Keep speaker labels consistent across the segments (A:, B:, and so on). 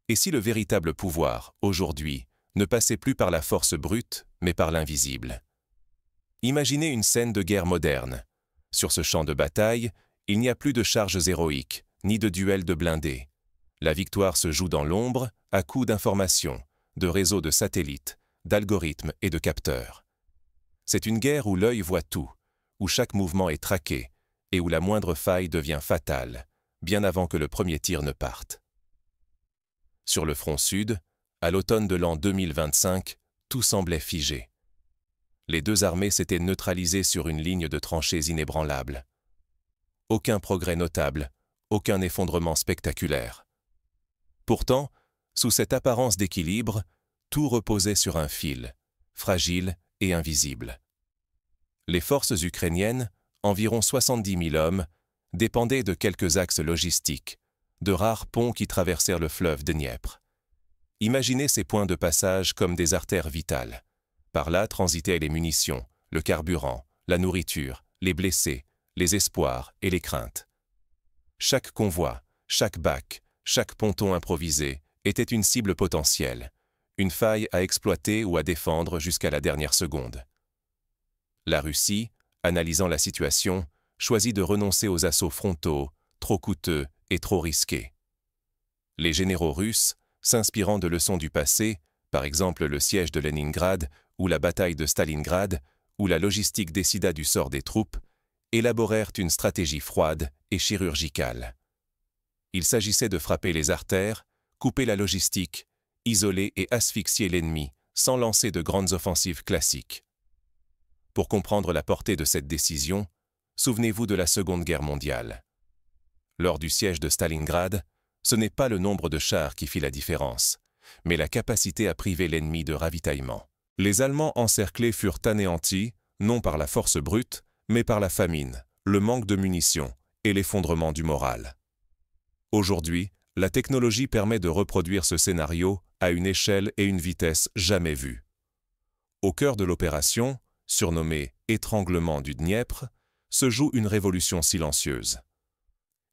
A: Et si le véritable pouvoir, aujourd'hui, ne passait plus par la force brute, mais par l'invisible? Imaginez une scène de guerre moderne. Sur ce champ de bataille, il n'y a plus de charges héroïques, ni de duels de blindés. La victoire se joue dans l'ombre, à coups d'informations, de réseaux de satellites, d'algorithmes et de capteurs. C'est une guerre où l'œil voit tout, où chaque mouvement est traqué, et où la moindre faille devient fatale, bien avant que le premier tir ne parte. Sur le front sud, à l'automne de l'an 2025, tout semblait figé. Les deux armées s'étaient neutralisées sur une ligne de tranchées inébranlable. Aucun progrès notable, aucun effondrement spectaculaire. Pourtant, sous cette apparence d'équilibre, tout reposait sur un fil, fragile et invisible. Les forces ukrainiennes, environ 70 000 hommes, dépendaient de quelques axes logistiques, de rares ponts qui traversèrent le fleuve Dniepr. Imaginez ces points de passage comme des artères vitales. Par là transitaient les munitions, le carburant, la nourriture, les blessés, les espoirs et les craintes. Chaque convoi, chaque bac, chaque ponton improvisé était une cible potentielle, une faille à exploiter ou à défendre jusqu'à la dernière seconde. La Russie, analysant la situation, choisit de renoncer aux assauts frontaux, trop coûteux et trop risqués. Les généraux russes, s'inspirant de leçons du passé, par exemple le siège de Leningrad ou la bataille de Stalingrad, où la logistique décida du sort des troupes, élaborèrent une stratégie froide et chirurgicale. Il s'agissait de frapper les artères, couper la logistique, isoler et asphyxier l'ennemi sans lancer de grandes offensives classiques. Pour comprendre la portée de cette décision, souvenez-vous de la Seconde Guerre mondiale. Lors du siège de Stalingrad, ce n'est pas le nombre de chars qui fit la différence, mais la capacité à priver l'ennemi de ravitaillement. Les Allemands encerclés furent anéantis, non par la force brute, mais par la famine, le manque de munitions et l'effondrement du moral. Aujourd'hui, la technologie permet de reproduire ce scénario à une échelle et une vitesse jamais vues. Au cœur de l'opération, surnommée « étranglement du Dniepr », se joue une révolution silencieuse.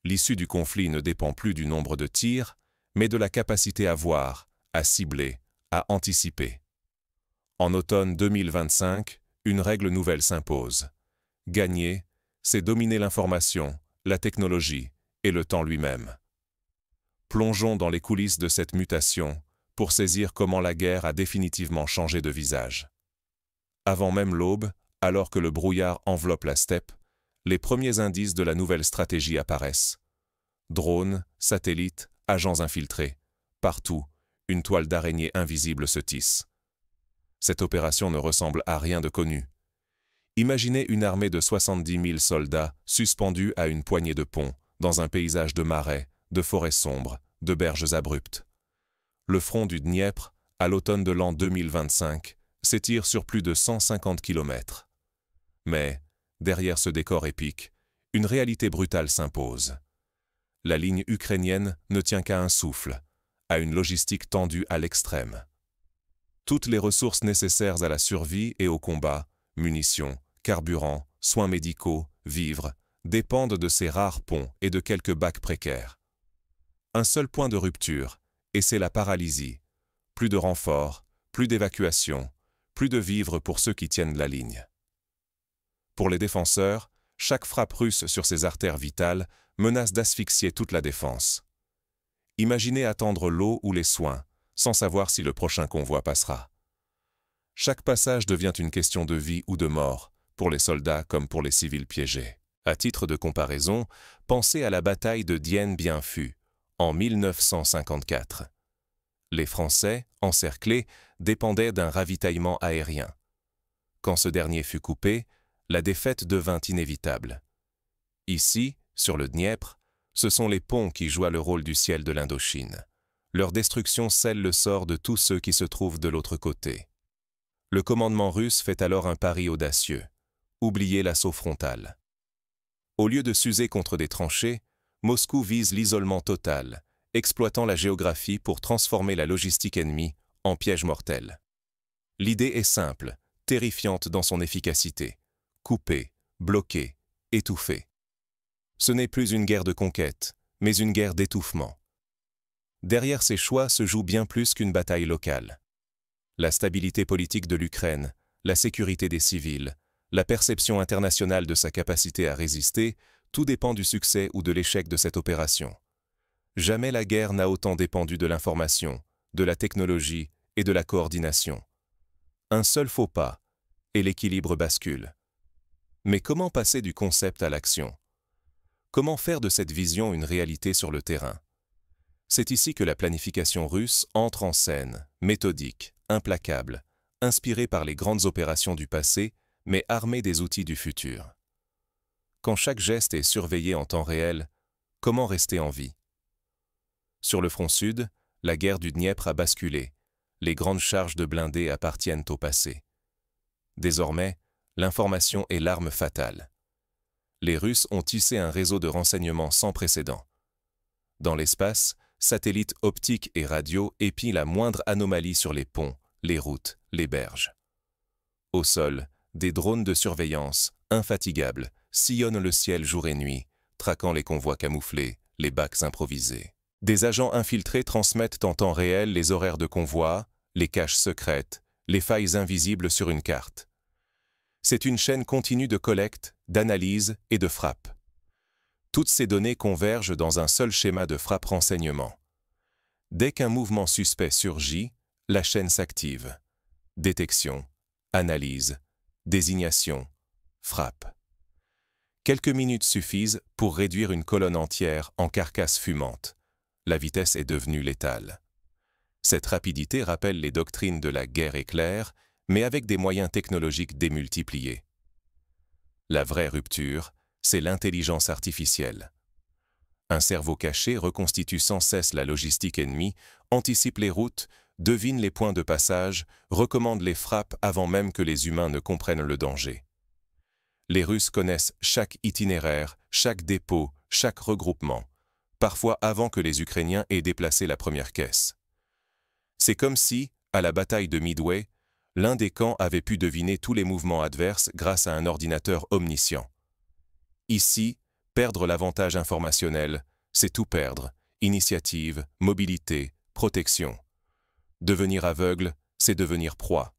A: L'issue du conflit ne dépend plus du nombre de tirs, mais de la capacité à voir, à cibler, à anticiper. En automne 2025, une règle nouvelle s'impose. Gagner, c'est dominer l'information, la technologie et le temps lui-même. Plongeons dans les coulisses de cette mutation pour saisir comment la guerre a définitivement changé de visage. Avant même l'aube, alors que le brouillard enveloppe la steppe, les premiers indices de la nouvelle stratégie apparaissent. Drones, satellites, agents infiltrés. Partout, une toile d'araignée invisible se tisse. Cette opération ne ressemble à rien de connu. Imaginez une armée de 70 000 soldats suspendus à une poignée de ponts, dans un paysage de marais, de forêts sombres, de berges abruptes. Le front du Dniepr, à l'automne de l'an 2025, s'étire sur plus de 150 km. Mais, derrière ce décor épique, une réalité brutale s'impose. La ligne ukrainienne ne tient qu'à un souffle, à une logistique tendue à l'extrême. Toutes les ressources nécessaires à la survie et au combat, munitions, carburant, soins médicaux, vivres, dépendent de ces rares ponts et de quelques bacs précaires. Un seul point de rupture, et c'est la paralysie. Plus de renforts, plus d'évacuation, plus de vivres pour ceux qui tiennent la ligne. Pour les défenseurs, chaque frappe russe sur ces artères vitales menace d'asphyxier toute la défense. Imaginez attendre l'eau ou les soins, sans savoir si le prochain convoi passera. Chaque passage devient une question de vie ou de mort, pour les soldats comme pour les civils piégés. À titre de comparaison, pensez à la bataille de Dien Bien Phu, en 1954. Les Français, encerclés, dépendaient d'un ravitaillement aérien. Quand ce dernier fut coupé, la défaite devint inévitable. Ici, sur le Dniepr, ce sont les ponts qui jouent le rôle du ciel de l'Indochine. Leur destruction scelle le sort de tous ceux qui se trouvent de l'autre côté. Le commandement russe fait alors un pari audacieux. Oubliez l'assaut frontal. Au lieu de s'user contre des tranchées, Moscou vise l'isolement total, exploitant la géographie pour transformer la logistique ennemie en piège mortel. L'idée est simple, terrifiante dans son efficacité. Couper, bloquer, étouffer. Ce n'est plus une guerre de conquête, mais une guerre d'étouffement. derrière ces choix se joue bien plus qu'une bataille locale. La stabilité politique de l'Ukraine, la sécurité des civils, la perception internationale de sa capacité à résister, tout dépend du succès ou de l'échec de cette opération. Jamais la guerre n'a autant dépendu de l'information, de la technologie et de la coordination. Un seul faux pas, et l'équilibre bascule. Mais comment passer du concept à l'action? Comment faire de cette vision une réalité sur le terrain? C'est ici que la planification russe entre en scène, méthodique, implacable, inspirée par les grandes opérations du passé, mais armée des outils du futur. Quand chaque geste est surveillé en temps réel, comment rester en vie? Sur le front sud, la guerre du Dniepr a basculé. Les grandes charges de blindés appartiennent au passé. Désormais, l'information est l'arme fatale. Les Russes ont tissé un réseau de renseignements sans précédent. Dans l'espace, satellites optiques et radio épient la moindre anomalie sur les ponts, les routes, les berges. Au sol, des drones de surveillance, infatigables, sillonnent le ciel jour et nuit, traquant les convois camouflés, les bacs improvisés. Des agents infiltrés transmettent en temps réel les horaires de convoi, les caches secrètes, les failles invisibles sur une carte. C'est une chaîne continue de collecte, d'analyse et de frappe. Toutes ces données convergent dans un seul schéma de frappe-renseignement. Dès qu'un mouvement suspect surgit, la chaîne s'active. Détection, analyse, désignation, frappe. Quelques minutes suffisent pour réduire une colonne entière en carcasse fumante. La vitesse est devenue létale. Cette rapidité rappelle les doctrines de la guerre éclair, mais avec des moyens technologiques démultipliés. La vraie rupture, c'est l'intelligence artificielle. Un cerveau caché reconstitue sans cesse la logistique ennemie, anticipe les routes, devine les points de passage, recommande les frappes avant même que les humains ne comprennent le danger. Les Russes connaissent chaque itinéraire, chaque dépôt, chaque regroupement, parfois avant que les Ukrainiens aient déplacé la première caisse. C'est comme si, à la bataille de Midway, l'un des camps avait pu deviner tous les mouvements adverses grâce à un ordinateur omniscient. Ici, perdre l'avantage informationnel, c'est tout perdre, initiative, mobilité, protection. Devenir aveugle, c'est devenir proie.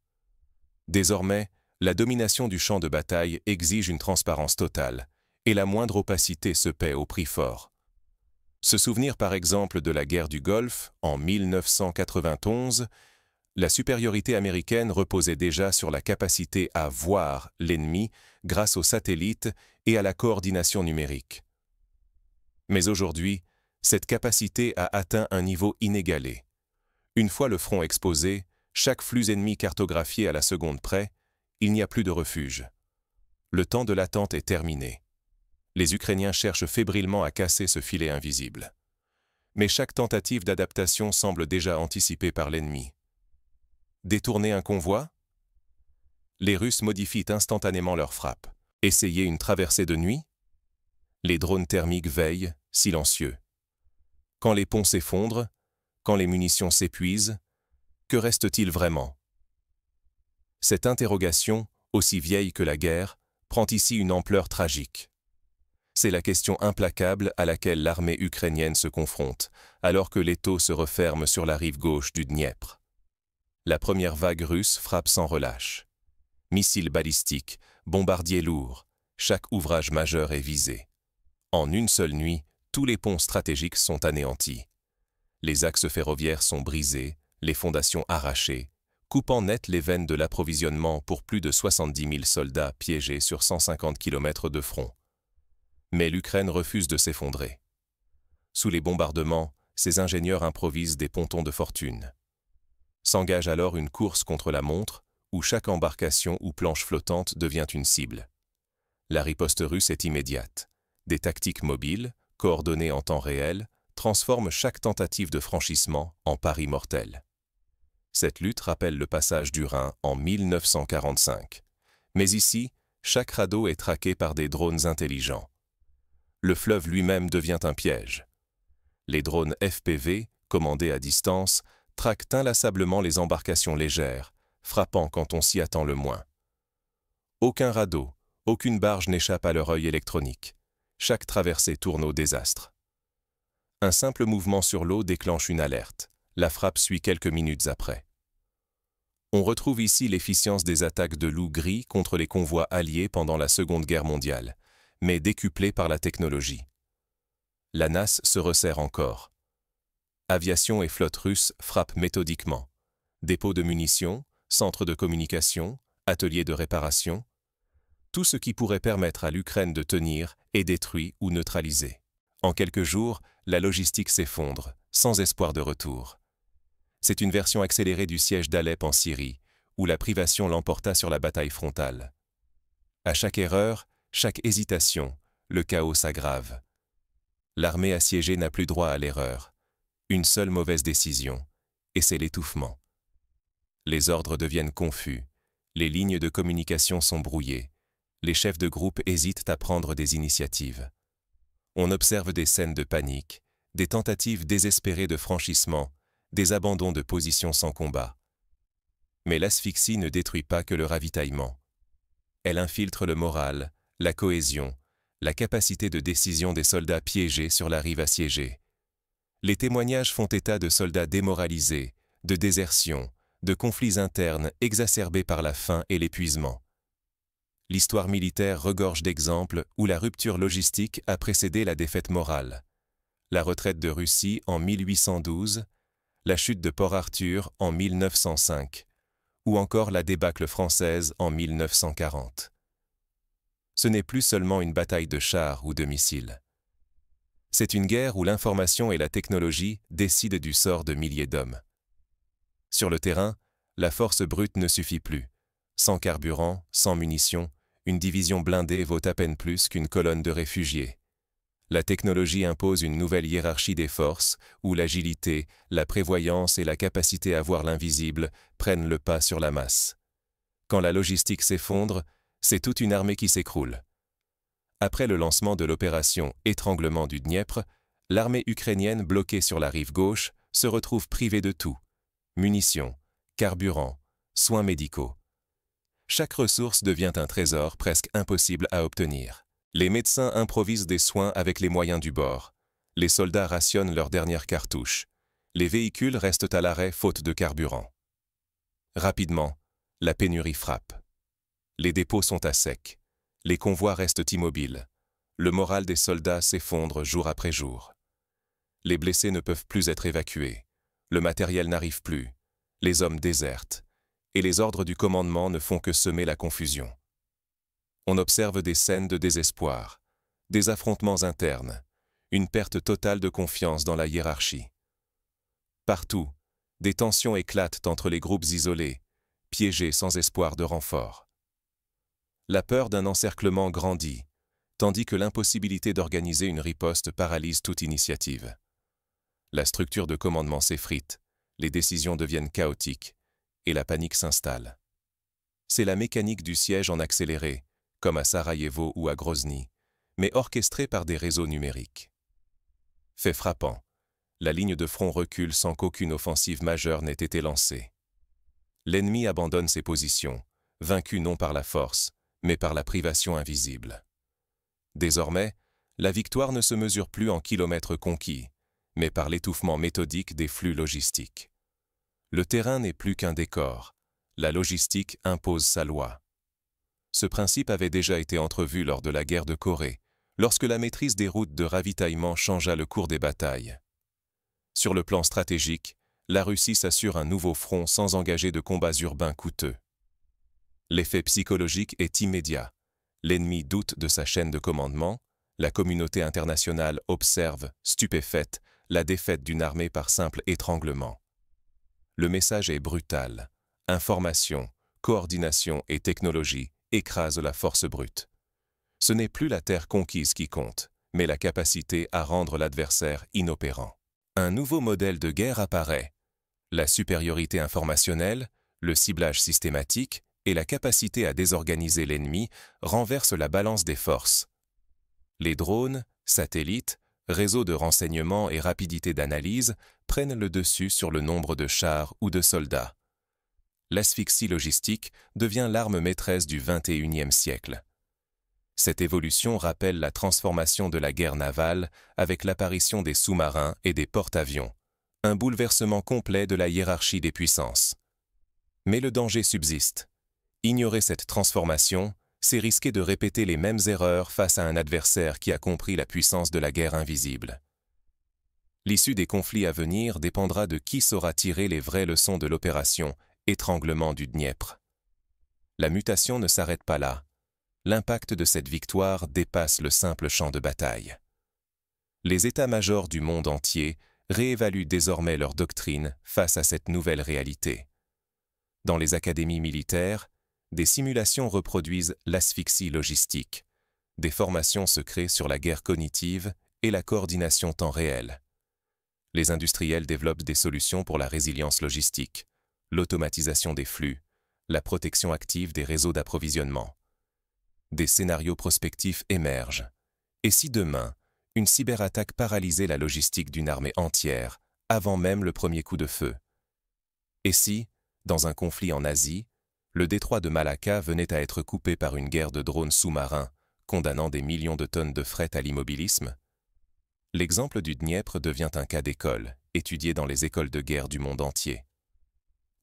A: Désormais, la domination du champ de bataille exige une transparence totale, et la moindre opacité se paie au prix fort. Se souvenir par exemple de la guerre du Golfe, en 1991, la supériorité américaine reposait déjà sur la capacité à voir l'ennemi grâce aux satellites et à la coordination numérique. Mais aujourd'hui, cette capacité a atteint un niveau inégalé. Une fois le front exposé, chaque flux ennemi cartographié à la seconde près, il n'y a plus de refuge. Le temps de l'attente est terminé. Les Ukrainiens cherchent fébrilement à casser ce filet invisible. Mais chaque tentative d'adaptation semble déjà anticipée par l'ennemi. Détourner un convoi? Les Russes modifient instantanément leur frappe. Essayer une traversée de nuit? Les drones thermiques veillent, silencieux. Quand les ponts s'effondrent, quand les munitions s'épuisent, que reste-t-il vraiment? Cette interrogation, aussi vieille que la guerre, prend ici une ampleur tragique. C'est la question implacable à laquelle l'armée ukrainienne se confronte, alors que l'étau se referme sur la rive gauche du Dniepr. La première vague russe frappe sans relâche. Missiles balistiques, bombardiers lourds, chaque ouvrage majeur est visé. En une seule nuit, tous les ponts stratégiques sont anéantis. Les axes ferroviaires sont brisés, les fondations arrachées, coupant net les veines de l'approvisionnement pour plus de 70 000 soldats piégés sur 150 km de front. Mais l'Ukraine refuse de s'effondrer. Sous les bombardements, ses ingénieurs improvisent des pontons de fortune. S'engage alors une course contre la montre, où chaque embarcation ou planche flottante devient une cible. La riposte russe est immédiate. Des tactiques mobiles, coordonnées en temps réel, transforment chaque tentative de franchissement en pari mortel. Cette lutte rappelle le passage du Rhin en 1945. Mais ici, chaque radeau est traqué par des drones intelligents. Le fleuve lui-même devient un piège. Les drones FPV, commandés à distance, traquent inlassablement les embarcations légères, frappant quand on s'y attend le moins. Aucun radeau, aucune barge n'échappe à leur œil électronique. Chaque traversée tourne au désastre. Un simple mouvement sur l'eau déclenche une alerte. La frappe suit quelques minutes après. On retrouve ici l'efficience des attaques de loups gris contre les convois alliés pendant la Seconde Guerre mondiale, mais décuplée par la technologie. La NAS se resserre encore. Aviation et flotte russe frappent méthodiquement. Dépôts de munitions, centres de communication, ateliers de réparation. Tout ce qui pourrait permettre à l'Ukraine de tenir est détruit ou neutralisé. En quelques jours, la logistique s'effondre, sans espoir de retour. C'est une version accélérée du siège d'Alep en Syrie, où la privation l'emporta sur la bataille frontale. À chaque erreur, chaque hésitation, le chaos s'aggrave. L'armée assiégée n'a plus droit à l'erreur. Une seule mauvaise décision, et c'est l'étouffement. Les ordres deviennent confus, les lignes de communication sont brouillées, les chefs de groupe hésitent à prendre des initiatives. On observe des scènes de panique, des tentatives désespérées de franchissement, des abandons de positions sans combat. Mais l'asphyxie ne détruit pas que le ravitaillement. Elle infiltre le moral, la cohésion, la capacité de décision des soldats piégés sur la rive assiégée. Les témoignages font état de soldats démoralisés, de désertions, de conflits internes exacerbés par la faim et l'épuisement. L'histoire militaire regorge d'exemples où la rupture logistique a précédé la défaite morale. La retraite de Russie en 1812, la chute de Port-Arthur en 1905, ou encore la débâcle française en 1940. Ce n'est plus seulement une bataille de chars ou de missiles. C'est une guerre où l'information et la technologie décident du sort de milliers d'hommes. Sur le terrain, la force brute ne suffit plus. Sans carburant, sans munitions, une division blindée vaut à peine plus qu'une colonne de réfugiés. La technologie impose une nouvelle hiérarchie des forces, où l'agilité, la prévoyance et la capacité à voir l'invisible prennent le pas sur la masse. Quand la logistique s'effondre, c'est toute une armée qui s'écroule. Après le lancement de l'opération Étranglement du Dniepr, l'armée ukrainienne bloquée sur la rive gauche se retrouve privée de tout: munitions, carburant, soins médicaux. Chaque ressource devient un trésor presque impossible à obtenir. Les médecins improvisent des soins avec les moyens du bord. Les soldats rationnent leurs dernières cartouches. Les véhicules restent à l'arrêt faute de carburant. Rapidement, la pénurie frappe. Les dépôts sont à sec. Les convois restent immobiles. Le moral des soldats s'effondre jour après jour. Les blessés ne peuvent plus être évacués. Le matériel n'arrive plus. Les hommes désertent. Et les ordres du commandement ne font que semer la confusion. On observe des scènes de désespoir, des affrontements internes, une perte totale de confiance dans la hiérarchie. Partout, des tensions éclatent entre les groupes isolés, piégés sans espoir de renfort. La peur d'un encerclement grandit, tandis que l'impossibilité d'organiser une riposte paralyse toute initiative. La structure de commandement s'effrite, les décisions deviennent chaotiques, et la panique s'installe. C'est la mécanique du siège en accéléré, comme à Sarajevo ou à Grozny, mais orchestrée par des réseaux numériques. Fait frappant, la ligne de front recule sans qu'aucune offensive majeure n'ait été lancée. L'ennemi abandonne ses positions, vaincu non par la force, mais par la privation invisible. Désormais, la victoire ne se mesure plus en kilomètres conquis, mais par l'étouffement méthodique des flux logistiques. Le terrain n'est plus qu'un décor, la logistique impose sa loi. Ce principe avait déjà été entrevu lors de la guerre de Corée, lorsque la maîtrise des routes de ravitaillement changea le cours des batailles. Sur le plan stratégique, la Russie s'assure un nouveau front sans engager de combats urbains coûteux. L'effet psychologique est immédiat. L'ennemi doute de sa chaîne de commandement, la communauté internationale observe, stupéfaite, la défaite d'une armée par simple étranglement. Le message est brutal. Information, coordination et technologie écrasent la force brute. Ce n'est plus la terre conquise qui compte, mais la capacité à rendre l'adversaire inopérant. Un nouveau modèle de guerre apparaît. La supériorité informationnelle, le ciblage systématique et la capacité à désorganiser l'ennemi renversent la balance des forces. Les drones, satellites, réseaux de renseignement et rapidité d'analyse prennent le dessus sur le nombre de chars ou de soldats. L'asphyxie logistique devient l'arme maîtresse du XXIe siècle. Cette évolution rappelle la transformation de la guerre navale avec l'apparition des sous-marins et des porte-avions, un bouleversement complet de la hiérarchie des puissances. Mais le danger subsiste. Ignorer cette transformation, c'est risquer de répéter les mêmes erreurs face à un adversaire qui a compris la puissance de la guerre invisible. L'issue des conflits à venir dépendra de qui saura tirer les vraies leçons de l'opération étranglement du Dniepr. La mutation ne s'arrête pas là. L'impact de cette victoire dépasse le simple champ de bataille. Les états-majors du monde entier réévaluent désormais leur doctrine face à cette nouvelle réalité. Dans les académies militaires, des simulations reproduisent l'asphyxie logistique. Des formations se créent sur la guerre cognitive et la coordination temps réel. Les industriels développent des solutions pour la résilience logistique, l'automatisation des flux, la protection active des réseaux d'approvisionnement. Des scénarios prospectifs émergent. Et si demain, une cyberattaque paralysait la logistique d'une armée entière, avant même le premier coup de feu? Et si, dans un conflit en Asie, le détroit de Malacca venait à être coupé par une guerre de drones sous-marins, condamnant des millions de tonnes de fret à l'immobilisme? L'exemple du Dniepr devient un cas d'école, étudié dans les écoles de guerre du monde entier.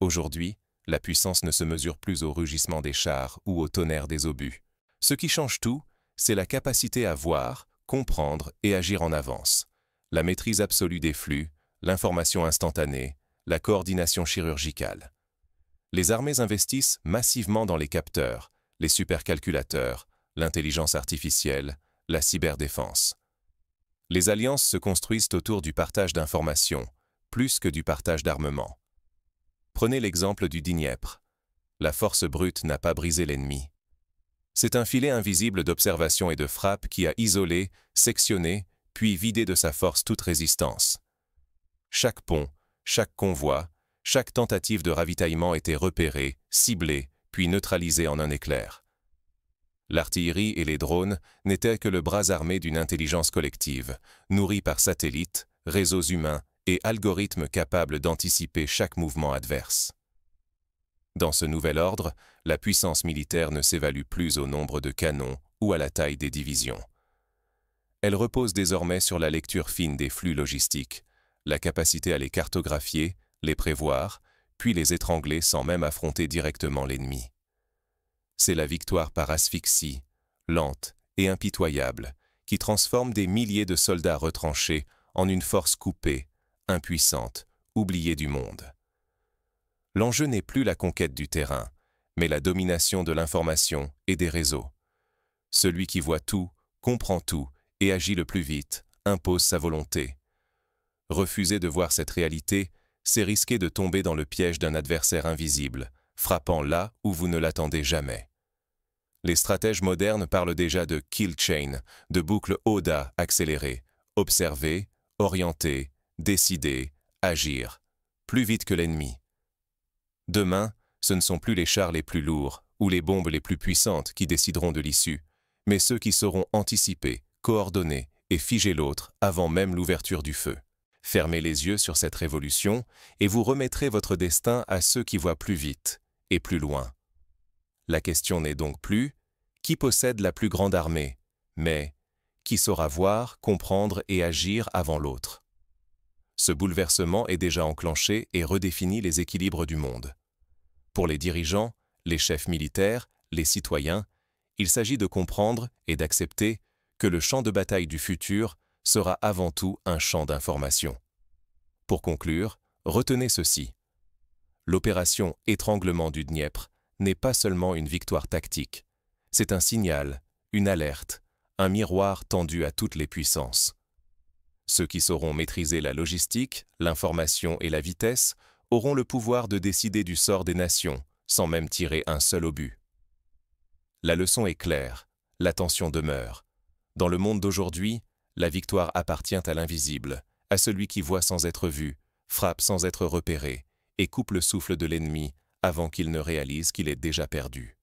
A: Aujourd'hui, la puissance ne se mesure plus au rugissement des chars ou au tonnerre des obus. Ce qui change tout, c'est la capacité à voir, comprendre et agir en avance, la maîtrise absolue des flux, l'information instantanée, la coordination chirurgicale. Les armées investissent massivement dans les capteurs, les supercalculateurs, l'intelligence artificielle, la cyberdéfense. Les alliances se construisent autour du partage d'informations, plus que du partage d'armement. Prenez l'exemple du Dniepr. La force brute n'a pas brisé l'ennemi. C'est un filet invisible d'observation et de frappe qui a isolé, sectionné, puis vidé de sa force toute résistance. Chaque pont, chaque convoi, chaque tentative de ravitaillement était repérée, ciblée, puis neutralisée en un éclair. L'artillerie et les drones n'étaient que le bras armé d'une intelligence collective, nourrie par satellites, réseaux humains et algorithmes capables d'anticiper chaque mouvement adverse. Dans ce nouvel ordre, la puissance militaire ne s'évalue plus au nombre de canons ou à la taille des divisions. Elle repose désormais sur la lecture fine des flux logistiques, la capacité à les cartographier, les prévoir, puis les étrangler sans même affronter directement l'ennemi. C'est la victoire par asphyxie, lente et impitoyable, qui transforme des milliers de soldats retranchés en une force coupée, impuissante, oubliée du monde. L'enjeu n'est plus la conquête du terrain, mais la domination de l'information et des réseaux. Celui qui voit tout, comprend tout et agit le plus vite, impose sa volonté. Refuser de voir cette réalité, c'est risquer de tomber dans le piège d'un adversaire invisible, frappant là où vous ne l'attendez jamais. Les stratèges modernes parlent déjà de kill chain, de boucles ODA accélérées, observer, orienter, décider, agir, plus vite que l'ennemi. Demain, ce ne sont plus les chars les plus lourds ou les bombes les plus puissantes qui décideront de l'issue, mais ceux qui sauront anticiper, coordonner et figer l'autre avant même l'ouverture du feu. Fermez les yeux sur cette révolution et vous remettrez votre destin à ceux qui voient plus vite et plus loin. La question n'est donc plus qui possède la plus grande armée, mais qui saura voir, comprendre et agir avant l'autre. Ce bouleversement est déjà enclenché et redéfinit les équilibres du monde. Pour les dirigeants, les chefs militaires, les citoyens, il s'agit de comprendre et d'accepter que le champ de bataille du futur sera avant tout un champ d'information. Pour conclure, retenez ceci. L'opération étranglement du Dniepr n'est pas seulement une victoire tactique, c'est un signal, une alerte, un miroir tendu à toutes les puissances. Ceux qui sauront maîtriser la logistique, l'information et la vitesse auront le pouvoir de décider du sort des nations, sans même tirer un seul obus. La leçon est claire, l'attention demeure. Dans le monde d'aujourd'hui, la victoire appartient à l'invisible, à celui qui voit sans être vu, frappe sans être repéré, et coupe le souffle de l'ennemi avant qu'il ne réalise qu'il est déjà perdu.